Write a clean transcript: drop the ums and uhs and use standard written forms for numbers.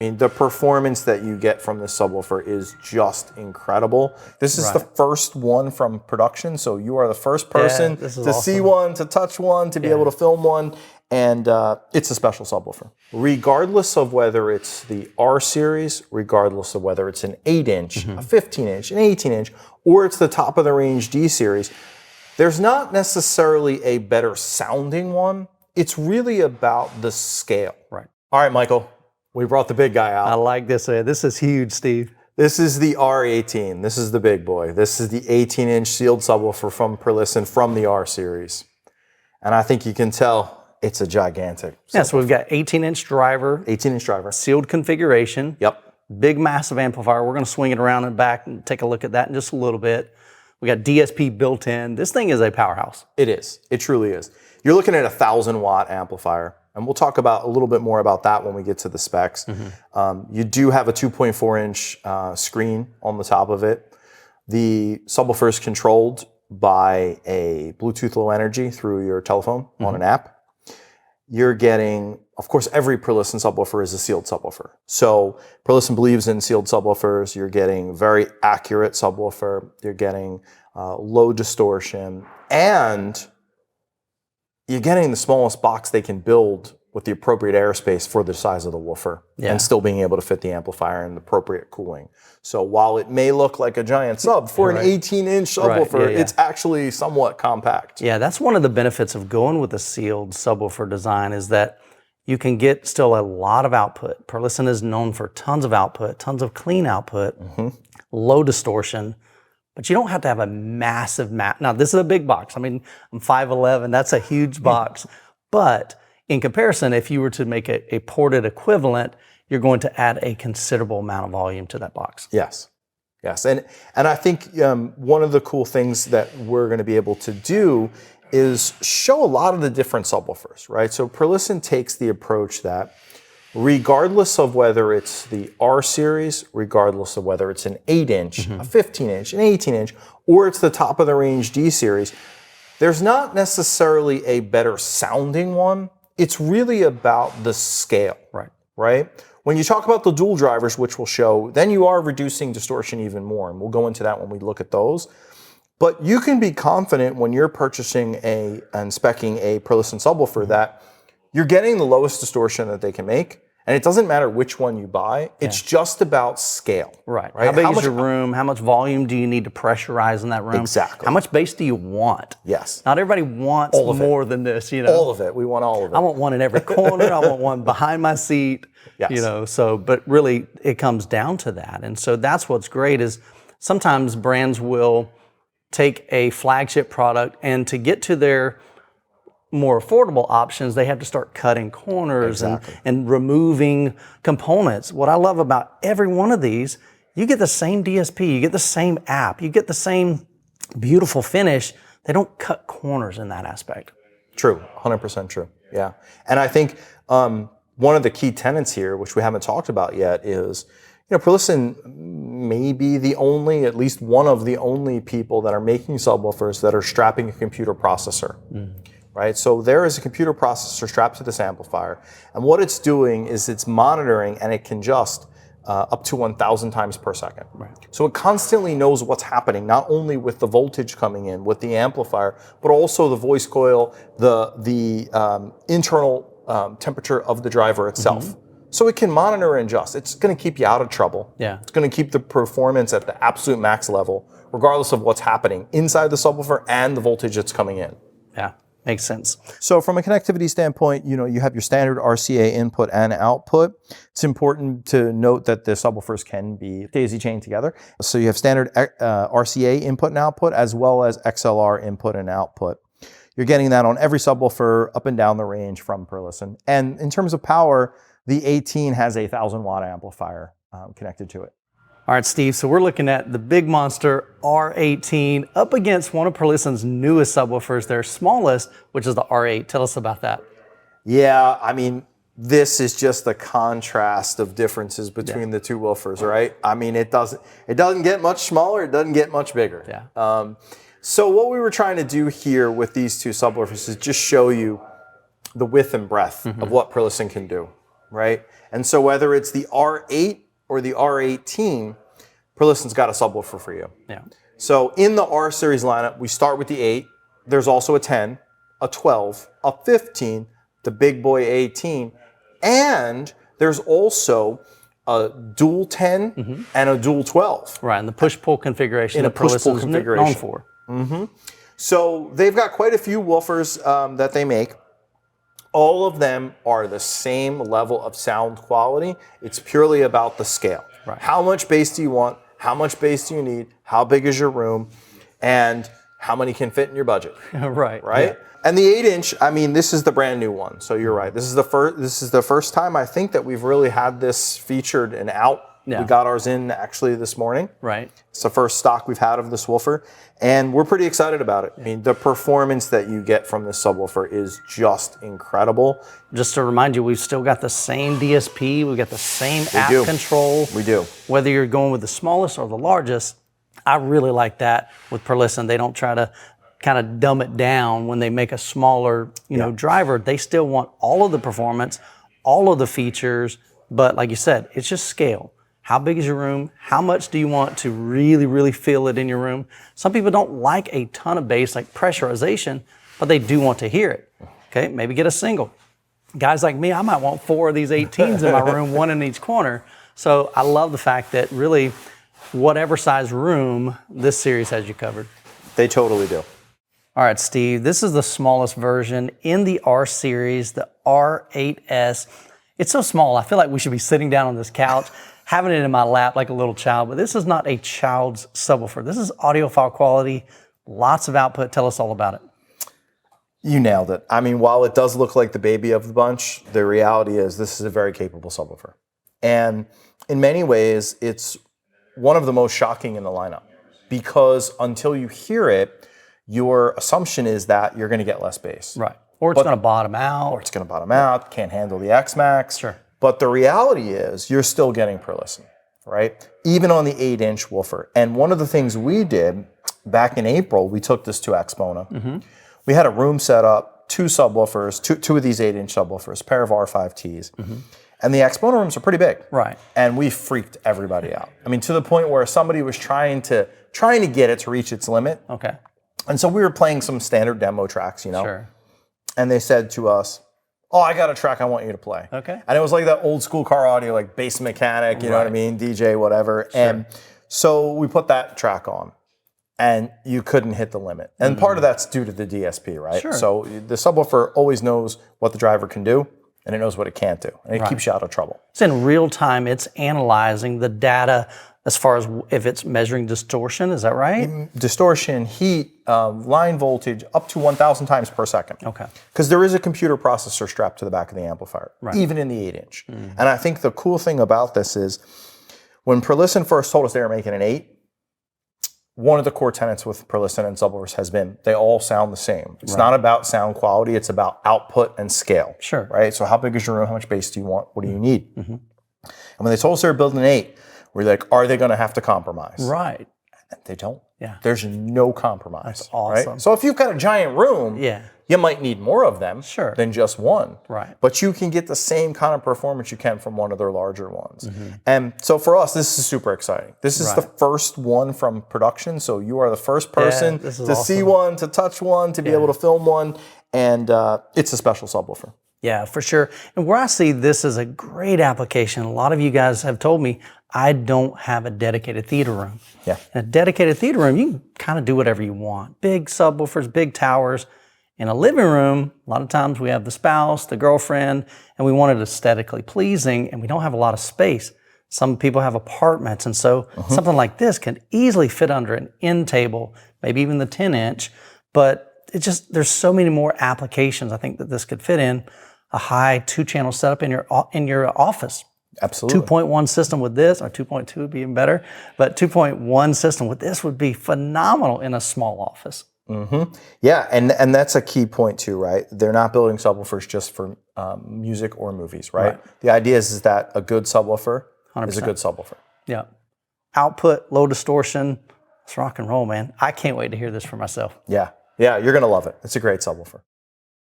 I mean, the performance that you get from this subwoofer is just incredible. This is the first one from production, so you are the first person to see one, to touch one, to be able to film one, and it's a special subwoofer. Regardless of whether it's the R series, regardless of whether it's an 8-inch, a 15-inch, an 18-inch, or it's the top of the range D series, there's not necessarily a better sounding one. It's really about the scale. Right. All right, Michael. We brought the big guy out. I like this. This is huge, Steve. This is the R18. This is the big boy. This is the 18-inch sealed subwoofer from Perlisten from the R series. And I think you can tell it's a gigantic subwoofer. Yeah, so we've got 18-inch driver. 18-inch driver. Sealed configuration. Yep. Big, massive amplifier. We're going to swing it around and back and take a look at that in just a little bit. We got DSP built in. This thing is a powerhouse. It is. It truly is. You're looking at a 1,000-watt amplifier. And we'll talk about a little bit more about that when we get to the specs. You do have a 2.4-inch screen on the top of it. The subwoofer is controlled by a Bluetooth Low Energy through your telephone on an app. You're getting, of course, every Perlisten subwoofer is a sealed subwoofer. So Perlisten believes in sealed subwoofers. You're getting very accurate subwoofer. You're getting low distortion, and you're getting the smallest box they can build with the appropriate airspace for the size of the woofer and still being able to fit the amplifier and appropriate cooling. So while it may look like a giant sub, for an 18-inch subwoofer, it's actually somewhat compact. Yeah, that's one of the benefits of going with a sealed subwoofer design is that you can get still a lot of output. Perlisten is known for tons of output, tons of clean output, low distortion. But you don't have to have a massive Now, this is a big box. I mean, I'm 5'11", that's a huge box. But in comparison, if you were to make a ported equivalent, you're going to add a considerable amount of volume to that box. Yes. Yes. And I think one of the cool things that we're going to be able to do is show a lot of the different subwoofers, right? So Perlisten takes the approach that regardless of whether it's the R series, regardless of whether it's an 8-inch, a 15-inch, an 18-inch, or it's the top of the range D series, there's not necessarily a better sounding one. It's really about the scale, right? When you talk about the dual drivers, which we'll show, then you are reducing distortion even more, and we'll go into that when we look at those. But you can be confident when you're purchasing and speccing a Perlisten subwoofer that you're getting the lowest distortion that they can make. And it doesn't matter which one you buy. It's just about scale. Right. How big is your room? How much volume do you need to pressurize in that room? Exactly. How much bass do you want? Yes. Not everybody wants more than this, you know. All of it. We want all of it. I want one in every corner. I want one behind my seat. Yes. You know, so, but really it comes down to that. And so that's what's great is sometimes brands will take a flagship product and to get to their more affordable options, they have to start cutting corners and removing components. What I love about every one of these, you get the same DSP, you get the same app, you get the same beautiful finish. They don't cut corners in that aspect. True, 100% true, yeah. And I think one of the key tenets here, which we haven't talked about yet, is Perlisten may be the only, at least one of the only people that are making subwoofers that are strapping a computer processor. Right? So there is a computer processor strapped to this amplifier, and what it's doing is it's monitoring, and it can adjust up to 1,000 times per second. So it constantly knows what's happening, not only with the voltage coming in, with the amplifier, but also the voice coil, the internal temperature of the driver itself. So it can monitor and adjust. It's going to keep you out of trouble. It's going to keep the performance at the absolute max level, regardless of what's happening inside the subwoofer and the voltage that's coming in. Makes sense. So from a connectivity standpoint, you have your standard RCA input and output. It's important to note that the subwoofers can be daisy chained together. So you have standard RCA input and output, as well as XLR input and output. You're getting that on every subwoofer up and down the range from Perlisten. And in terms of power, the 18 has a 1,000-watt amplifier connected to it. All right, Steve, so we're looking at the big monster R18 up against one of Perlisten's newest subwoofers, their smallest, which is the R8. Tell us about that. Yeah, I mean, this is just the contrast of differences between the two woofers, right? I mean, it doesn't get much smaller, it doesn't get much bigger. So what we were trying to do here with these two subwoofers is just show you the width and breadth of what Perlisten can do. right? And so whether it's the R8 or the R18, Perlisten's got a subwoofer for you. Yeah. So in the R series lineup, we start with the 8. There's also a 10, a 12, a 15, the big boy 18, and there's also a dual 10 and a dual 12. Right, and the push-pull configuration In a that Perlisten's push-pull configuration. known for. So they've got quite a few woofers that they make. All of them are the same level of sound quality. It's purely about the scale. Right. How much bass do you want? How much bass do you need? How big is your room? And how many can fit in your budget? Right. Right? Yeah. And the 8-inch, I mean, this is the brand new one. So you're right. This is the first time I think that we've really had this featured and out. Yeah. We got ours in actually this morning. Right. It's the first stock we've had of this woofer, and we're pretty excited about it. I mean, the performance that you get from this subwoofer is just incredible. Just to remind you, we've still got the same DSP. We've got the same app control. We do. Whether you're going with the smallest or the largest, I really like that with Perlisten. They don't try to kind of dumb it down when they make a smaller, driver. They still want all of the performance, all of the features, but like you said, it's just scale. How big is your room? How much do you want to really, really feel it in your room? Some people don't like a ton of bass, like pressurization, but they do want to hear it. Okay, maybe get a single. Guys like me, I might want 4 of these 18s in my room, 1 in each corner. So I love the fact that really, whatever size room, this series has you covered. They totally do. All right, Steve, this is the smallest version in the R series, the R8s. It's so small, I feel like we should be sitting down on this couch, having it in my lap like a little child, but this is not a child's subwoofer. This is audiophile quality, lots of output. Tell us all about it. You nailed it. I mean, while it does look like the baby of the bunch, the reality is this is a very capable subwoofer. And in many ways, it's one of the most shocking in the lineup because until you hear it, your assumption is that you're going to get less bass. Right. Or it's going to bottom out. Or it's going to bottom out, can't handle the X-Max. Sure. But the reality is you're still getting Perlisten, right? Even on the 8-inch woofer. And one of the things we did back in April, we took this to Axpona. We had a room set up, 2 subwoofers, two of these 8-inch subwoofers, a pair of R5Ts. And the Axpona rooms are pretty big. Right. And we freaked everybody out. I mean, to the point where somebody was trying to get it to reach its limit. Okay. And so we were playing some standard demo tracks, Sure. And they said to us, oh, I got a track I want you to play. Okay. And it was like that old school car audio, like bass mechanic, you know what I mean, DJ, whatever. Sure. And so we put that track on, and you couldn't hit the limit. And part of that's due to the DSP, right? Sure. So the subwoofer always knows what the driver can do, and it knows what it can't do, and it keeps you out of trouble. It's in real time. It's analyzing the data as far as if it's measuring distortion. Is that right? Distortion, heat, line voltage, up to 1,000 times per second. Okay. Because there is a computer processor strapped to the back of the amplifier, even in the 8-inch. And I think the cool thing about this is when Perlisten first told us they were making an 8, one of the core tenets with Perlisten and subwoofers has been they all sound the same. It's not about sound quality, it's about output and scale. Sure. Right? So how big is your room? How much bass do you want? What do you need? And when they told us they were building an 8, we're like, are they going to have to compromise? Right. And they don't. Yeah. There's no compromise. That's awesome. Right? So if you've got a giant room, Yeah. you might need more of them than just one. Right. But you can get the same kind of performance you can from one of their larger ones. And so for us, this is super exciting. This is the first one from production. So you are the first person to see one, to touch one, to be able to film one. And it's a special subwoofer. Yeah, for sure. And where I see this as a great application, a lot of you guys have told me, I don't have a dedicated theater room. Yeah. In a dedicated theater room, you can kind of do whatever you want. Big subwoofers, big towers. In a living room, a lot of times we have the spouse, the girlfriend, and we want it aesthetically pleasing, and we don't have a lot of space. Some people have apartments, and so something like this can easily fit under an end table, maybe even the 10-inch, but there's so many more applications I think that this could fit in. A high 2-channel setup in your office. Absolutely. 2.1 system with this, or 2.2 would be even better, but 2.1 system with this would be phenomenal in a small office. Yeah, and that's a key point too, right? They're not building subwoofers just for music or movies, right? The idea is that a good subwoofer 100%. is a good subwoofer. Yeah. Output, low distortion, it's rock and roll, man. I can't wait to hear this for myself. Yeah, you're going to love it. It's a great subwoofer.